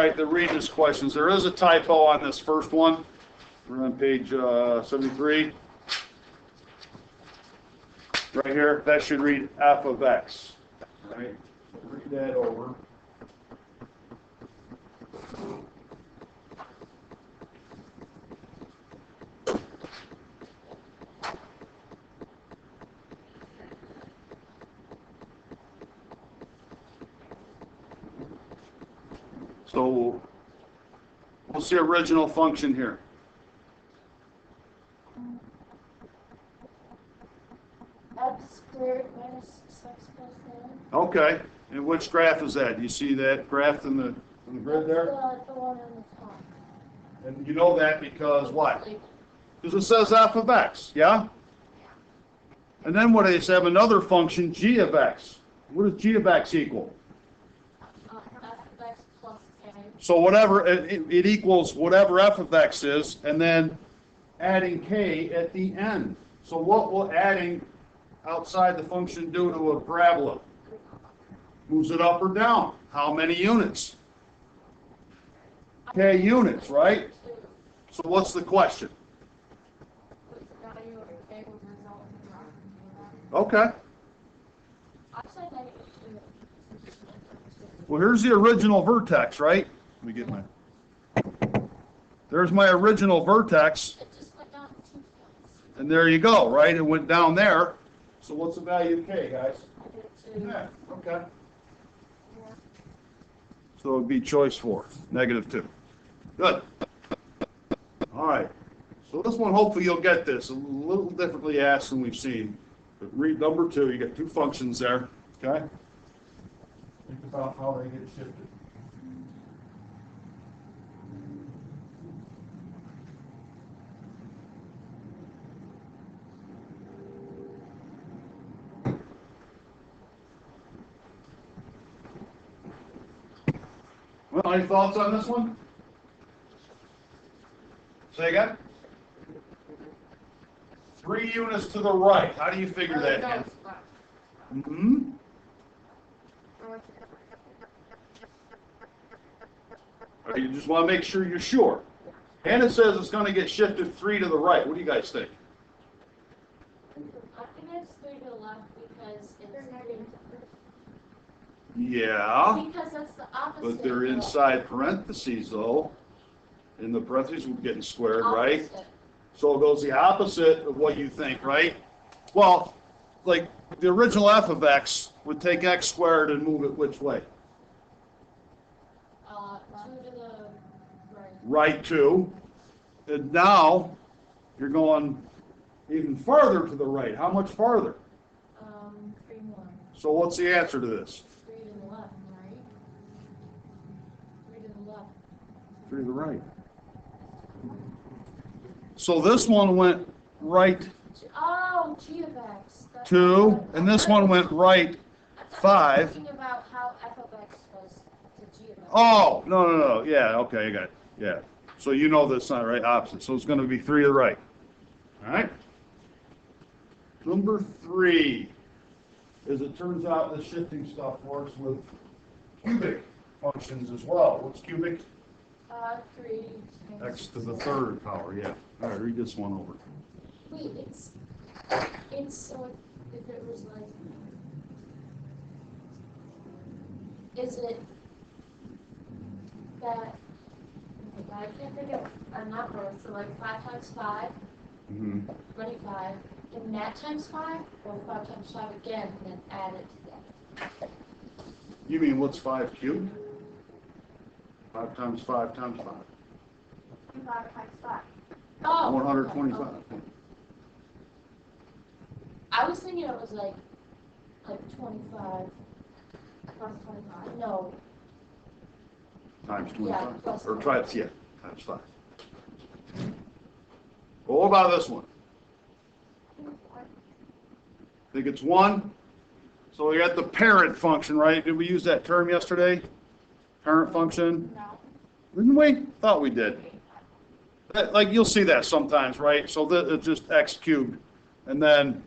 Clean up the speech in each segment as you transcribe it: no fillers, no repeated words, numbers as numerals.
right, the Regis questions. There is a typo on this first one. We're on page 73. Right here, that should read f of x. Right? Read that over. So what's the original function here? X squared minus 6x plus 9. Okay. And which graph is that? Do you see that graph in the grid there? The one on the top. And you know that because what? Because it says f of x, yeah? And then what is have another function, g of x. What does g of x equal? F of x plus k. So whatever, it equals whatever f of x is, and then adding k at the end. So what will adding outside the function do to a parabola? Moves it up or down. How many units? K units, right? So what's the question? What's the value of k would result in the graph? Okay. I said negative 2. Well, here's the original vertex, right? Let me get my... There's my original vertex, It just went down 2 points. and there you go, right? It went down there. So what's the value of k, guys? Negative 2. Yeah, okay. Yeah. So it would be choice 4, -2. Good. All right. So this one, hopefully you'll get this. A little differently asked than we've seen. But read number 2. You get 2 functions there. Okay? Think about how they get shifted. Well, any thoughts on this one? Say again? 3 units to the right. How do you figure that in? Mm-hmm. You just want to make sure you're sure. And it says it's going to get shifted 3 to the right. What do you guys think? I think it's 3 to the left because it's 3. Yeah, Because that's the opposite. but they're of- inside parentheses, though. In the parentheses, we're getting squared, right? opposite. So it goes the opposite of what you think, right? Well, like the original f of x would take x squared and move it which way? 2 to the right. Right 2. And now you're going even farther to the right. How much farther? 3 more. So what's the answer to this? 3 to the left, right? 3 to the left. 3 to the right. So this one went right Oh, g of x. That's 2, what- and this one went right I thought 5. you were thinking about how f of x was to g of x. Oh, no. Yeah, okay, I got it. Yeah. So you know that's not right, opposite. So it's going to be 3 to the right. All right? Number 3. As it turns out, the shifting stuff works with cubic functions as well. What's cubic? 3. X to the 3rd power, yeah. All right, read this one over. Wait, it's so if it was like, is it that, okay, I can't think of a number, so like 5 times 5, Mm-hmm. 25, and that times 5, or 5 times 5 again, and then add it together. You mean what's 5 cubed? 5 times 5 times 5. 5 times 5. Oh. 125. Okay. I was thinking it was like 25 plus 25. No. Times Yeah, 25. plus Or 5. try it, yeah, times 5. Well, what about this one? Think it's 1? So we got the parent function, right? Did we use that term yesterday? Parent function? No. Didn't we? Thought we did. Like you'll see that sometimes, right? So it's just x cubed. And then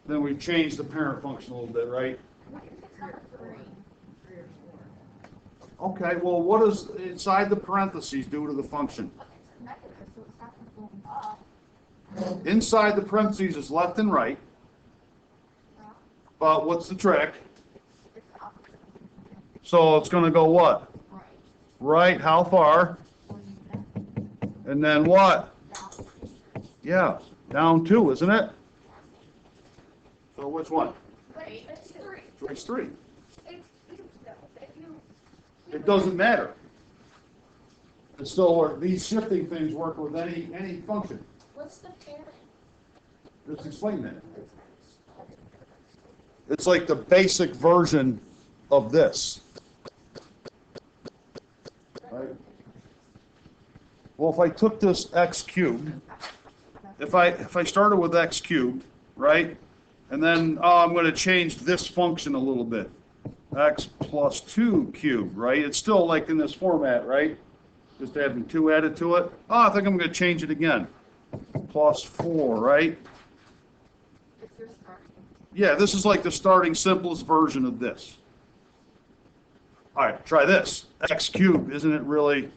we change the parent function a little bit, right? Okay, well, what does inside the parentheses do to the function? Okay, it's negative, so it's not going up. Inside the parentheses is left and right, but what's the trick? It's opposite. So it's going to go what? Right. Right, how far? And then what? Yeah, down 2, isn't it? So which one? Wait, it's 3. Choice 3. It's cubed though. If you. It doesn't matter. It's still, these shifting things work with any function. What's the parent? Just explain that. It's like the basic version of this. Right? Well, if I took this x cubed, if I started with x cubed, right? And then I'm going to change this function a little bit. X plus 2 cubed, right? It's still like in this format, right? Just having 2 added to it. Oh, I think I'm going to change it again. Plus 4, right? It's your starting. Yeah, this is like the starting simplest version of this. All right, try this. X cubed, isn't it really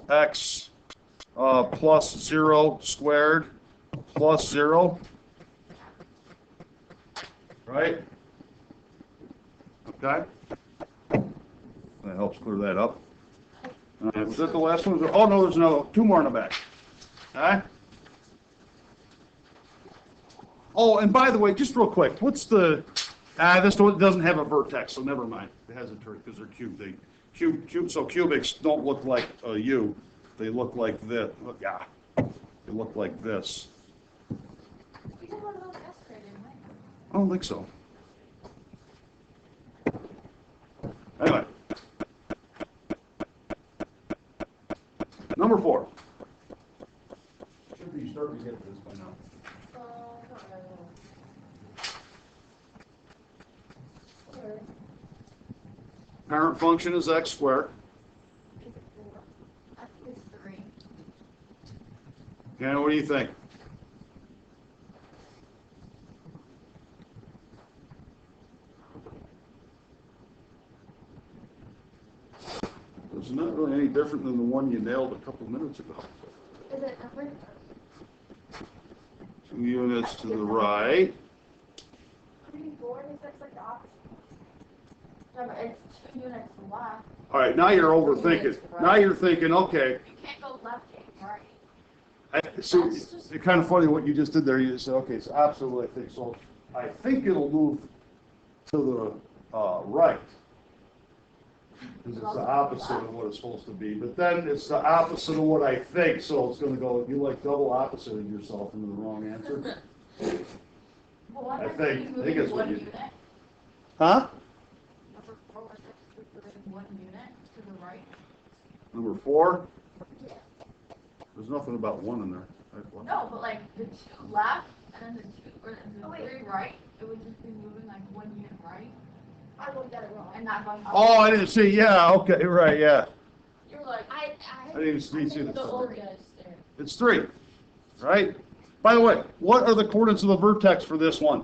x plus 0 squared plus 0? Right? Okay. That helps clear that up. All right, was that the last one? Oh, no, there's another 2 more in the back. All right? Oh, and by the way, just real quick, what's the, this one doesn't have a vertex, so never mind. It has a turret because they're cubed. So cubics don't look like a U. They look like this. Look, yeah. They look like this. We did one of those yesterday, didn't we? I don't think so. Anyway. Number 4. Should be starting to get this by now. Not really. Parent function is x squared. Is it 4? I think it's 3. And what do you think? It's not really any different than the one you nailed a couple minutes ago. Is it number? 2 units to the right. 4 is that's like the opposite. No, but it's 2 units to the left. All right, now you're overthinking. Now you're thinking, okay. You can't go left and right. See, it's kind of funny what you just did there. You just said, okay, it's absolutely, I think so. I think it'll move to the right. Because it's the opposite of what it's supposed to be. But then it's the opposite of what I think, so it's going to go, you like double oppositing yourself into the wrong answer. Well, I think it's what you... unit. Huh? Number 4 was moving 1 unit to the right. Number 4? Yeah. There's nothing about 1 in there. No, but like the 2 left and then the 3 right, it would just be moving like 1 unit right. I looked at it wrong. And not going up. Oh, I didn't see. Yeah, okay, right, yeah. You're like, I didn't see the the old guys there. It's 3, right? By the way, what are the coordinates of the vertex for this one?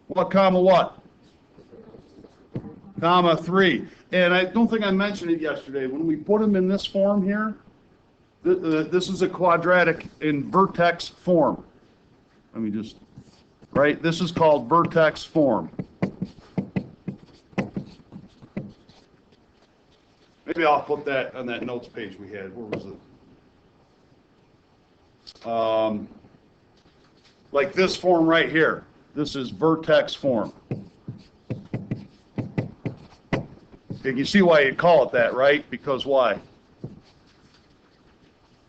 What, comma, what? Comma, 3. And I don't think I mentioned it yesterday. When we put them in this form here, this is a quadratic in vertex form. Let me just, right? This is called vertex form. Maybe I'll put that on that notes page we had. Where was it? Like this form right here. This is vertex form. And you see why you call it that, right? Because why?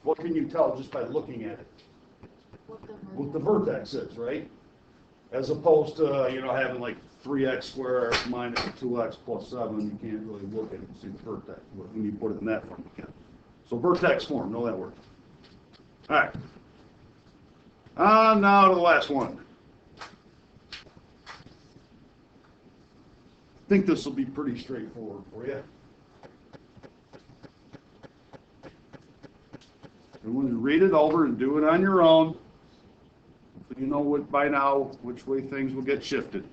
What can you tell just by looking at it? What the vertex is, right? As opposed to, having like 3x squared minus 2x plus 7, you can't really look at it and see the vertex. When you put it in that form, you can. So vertex form, know that word. All right. Now to the last one. I think this will be pretty straightforward for you. And when you read it over and do it on your own, you know by now which way things will get shifted.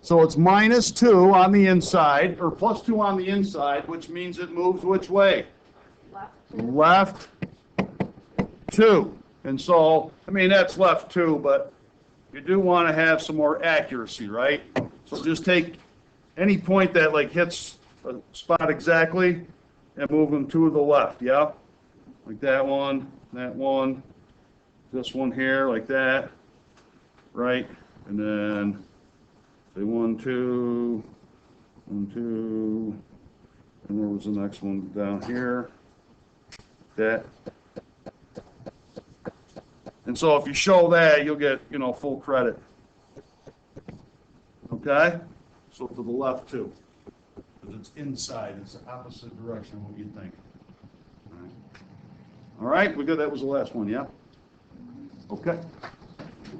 So it's -2 on the inside, or +2 on the inside, which means it moves which way? Left 2. And so, I mean, that's left 2, but you do want to have some more accuracy, right? So just take any point that like hits a spot exactly and move them to the left, yeah? Like that one, this one here, like that, right? And then say 1, 2, 1, 2, and where was the next one down here? That. And so if you show that, you'll get, you know, full credit. Okay? So to the left too. Because it's inside, it's the opposite direction of what you think. All right, we good? That was the last one, yeah? Okay.